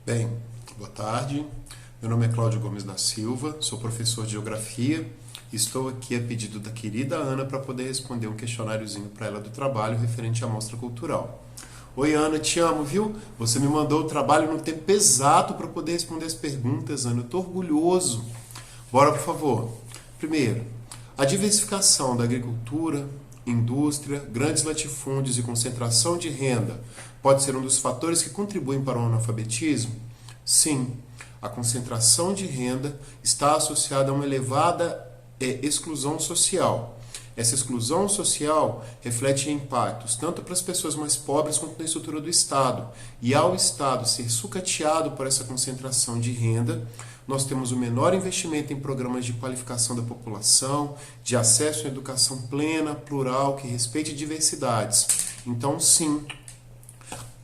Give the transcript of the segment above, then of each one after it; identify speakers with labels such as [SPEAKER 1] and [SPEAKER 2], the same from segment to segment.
[SPEAKER 1] Bem, boa tarde. Meu nome é Cláudio Gomes da Silva, sou professor de Geografia e estou aqui a pedido da querida Ana para poder responder um questionáriozinho para ela do trabalho referente à mostra cultural. Oi, Ana, te amo, viu? Você me mandou o trabalho no tempo exato para poder responder as perguntas, Ana. Eu estou orgulhoso. Bora, por favor. Primeiro, a diversificação da agricultura, indústria, grandes latifúndios e concentração de renda pode ser um dos fatores que contribuem para o analfabetismo? Sim, a concentração de renda está associada a uma elevada exclusão social. Essa exclusão social reflete impactos tanto para as pessoas mais pobres quanto na estrutura do Estado. E ao Estado ser sucateado por essa concentração de renda, nós temos o menor investimento em programas de qualificação da população, de acesso à educação plena, plural, que respeite diversidades. Então, sim,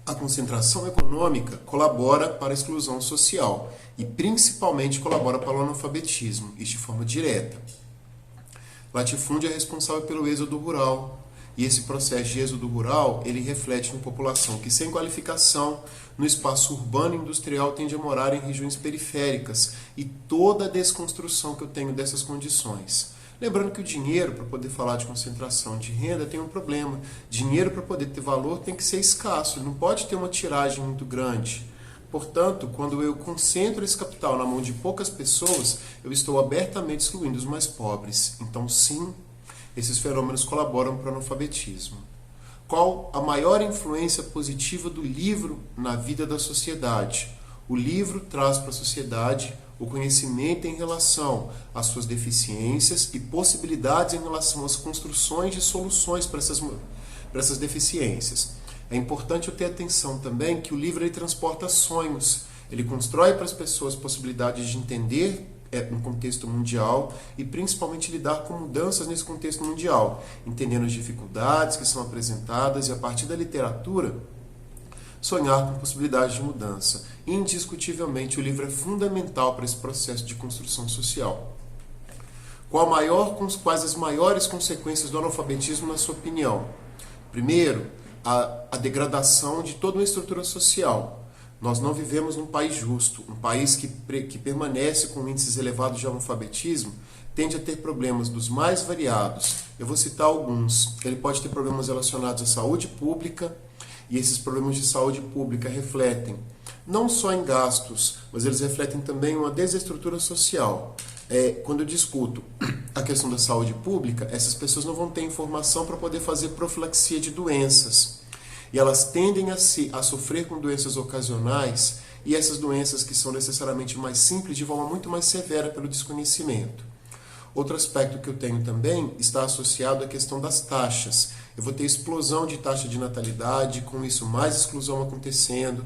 [SPEAKER 1] a concentração econômica colabora para a exclusão social e principalmente colabora para o analfabetismo, isto de forma direta. Latifúndio é responsável pelo êxodo rural, e esse processo de êxodo rural, ele reflete uma população que sem qualificação no espaço urbano e industrial tende a morar em regiões periféricas e toda a desconstrução que eu tenho dessas condições. Lembrando que o dinheiro, para poder falar de concentração de renda, tem um problema. Dinheiro, para poder ter valor, tem que ser escasso, não pode ter uma tiragem muito grande. Portanto, quando eu concentro esse capital na mão de poucas pessoas, eu estou abertamente excluindo os mais pobres. Então, sim, esses fenômenos colaboram para o analfabetismo. Qual a maior influência positiva do livro na vida da sociedade? O livro traz para a sociedade o conhecimento em relação às suas deficiências e possibilidades em relação às construções de soluções para essas deficiências. É importante eu ter atenção também que o livro ele transporta sonhos. Ele constrói para as pessoas possibilidades de entender um contexto mundial e principalmente lidar com mudanças nesse contexto mundial, entendendo as dificuldades que são apresentadas e a partir da literatura sonhar com possibilidades de mudança. Indiscutivelmente, o livro é fundamental para esse processo de construção social. Quais as maiores consequências do analfabetismo, na sua opinião? Primeiro, a degradação de toda uma estrutura social. Nós não vivemos num país justo. Um país que permanece com índices elevados de analfabetismo tende a ter problemas dos mais variados. Eu vou citar alguns. Ele pode ter problemas relacionados à saúde pública, e esses problemas de saúde pública refletem não só em gastos, mas eles refletem também uma desestrutura social. Quando eu discuto a questão da saúde pública, essas pessoas não vão ter informação para poder fazer profilaxia de doenças. E elas tendem a sofrer com doenças ocasionais, e essas doenças que são necessariamente mais simples, de forma muito mais severa pelo desconhecimento. Outro aspecto que eu tenho também está associado à questão das taxas. Eu vou ter explosão de taxa de natalidade, com isso mais exclusão acontecendo.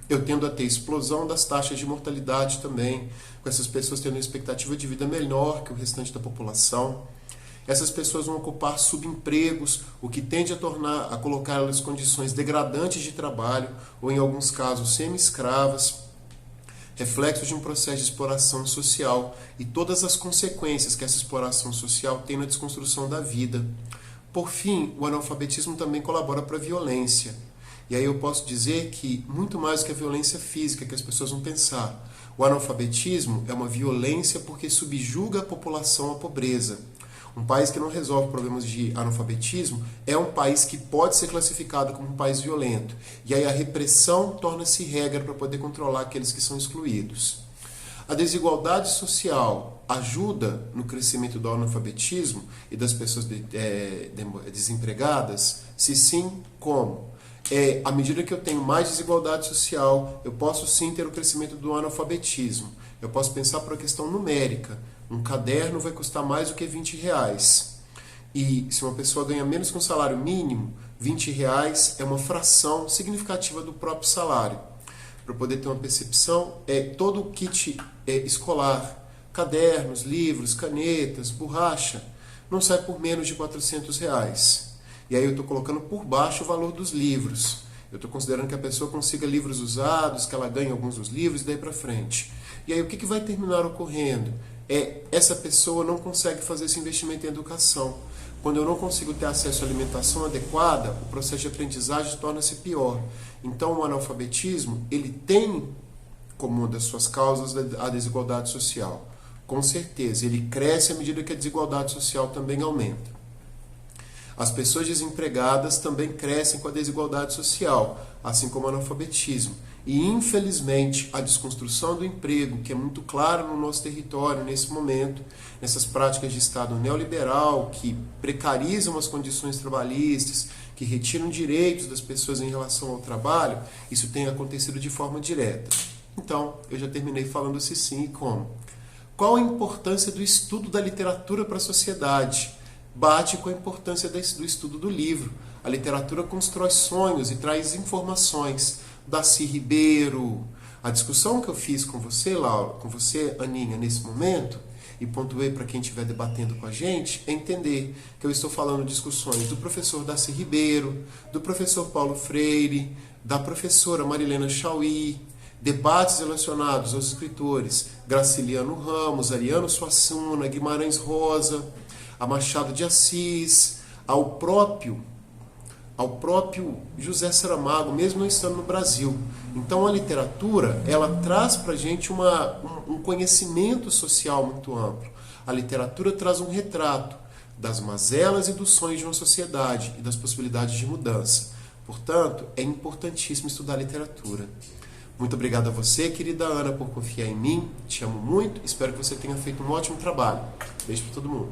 [SPEAKER 1] Eu tendo a ter explosão das taxas de mortalidade também, com essas pessoas tendo uma expectativa de vida menor que o restante da população. Essas pessoas vão ocupar subempregos, o que tende a colocá-las em condições degradantes de trabalho, ou em alguns casos semi-escravas, reflexos de um processo de exploração social e todas as consequências que essa exploração social tem na desconstrução da vida. Por fim, o analfabetismo também colabora para a violência. E aí eu posso dizer que, muito mais do que a violência física que as pessoas vão pensar, o analfabetismo é uma violência porque subjuga a população à pobreza. Um país que não resolve problemas de analfabetismo é um país que pode ser classificado como um país violento. E aí a repressão torna-se regra para poder controlar aqueles que são excluídos. A desigualdade social ajuda no crescimento do analfabetismo e das pessoas desempregadas? Se sim, como? À medida que eu tenho mais desigualdade social, eu posso sim ter o crescimento do analfabetismo. Eu posso pensar por uma questão numérica. Um caderno vai custar mais do que R$20. E se uma pessoa ganha menos que um salário mínimo, R$20 é uma fração significativa do próprio salário. Para poder ter uma percepção, todo o kit escolar, cadernos, livros, canetas, borracha, não sai por menos de R$400. E aí eu estou colocando por baixo o valor dos livros. Eu estou considerando que a pessoa consiga livros usados, que ela ganhe alguns dos livros e daí para frente. E aí o que vai terminar ocorrendo? Essa pessoa não consegue fazer esse investimento em educação. Quando eu não consigo ter acesso à alimentação adequada, o processo de aprendizagem torna-se pior. Então, o analfabetismo, ele tem como uma das suas causas a desigualdade social? Com certeza, ele cresce à medida que a desigualdade social também aumenta. As pessoas desempregadas também crescem com a desigualdade social, assim como o analfabetismo. E, infelizmente, a desconstrução do emprego, que é muito clara no nosso território nesse momento, nessas práticas de Estado neoliberal, que precarizam as condições trabalhistas, que retiram direitos das pessoas em relação ao trabalho, isso tem acontecido de forma direta. Então, eu já terminei falando se sim e como. Qual a importância do estudo da literatura para a sociedade? Bate com a importância do estudo do livro. A literatura constrói sonhos e traz informações. Darcy Ribeiro. A discussão que eu fiz com você, Laura, com você, Aninha, nesse momento, e pontuei para quem estiver debatendo com a gente, é entender que eu estou falando discussões do professor Darcy Ribeiro, do professor Paulo Freire, da professora Marilena Chauí, debates relacionados aos escritores Graciliano Ramos, Ariano Suassuna, Guimarães Rosa, a Machado de Assis, ao próprio José Saramago, mesmo não estando no Brasil. Então a literatura, ela traz para a gente um conhecimento social muito amplo. A literatura traz um retrato das mazelas e dos sonhos de uma sociedade e das possibilidades de mudança. Portanto, é importantíssimo estudar literatura. Muito obrigado a você, querida Ana, por confiar em mim. Te amo muito. Espero que você tenha feito um ótimo trabalho. Beijo para todo mundo.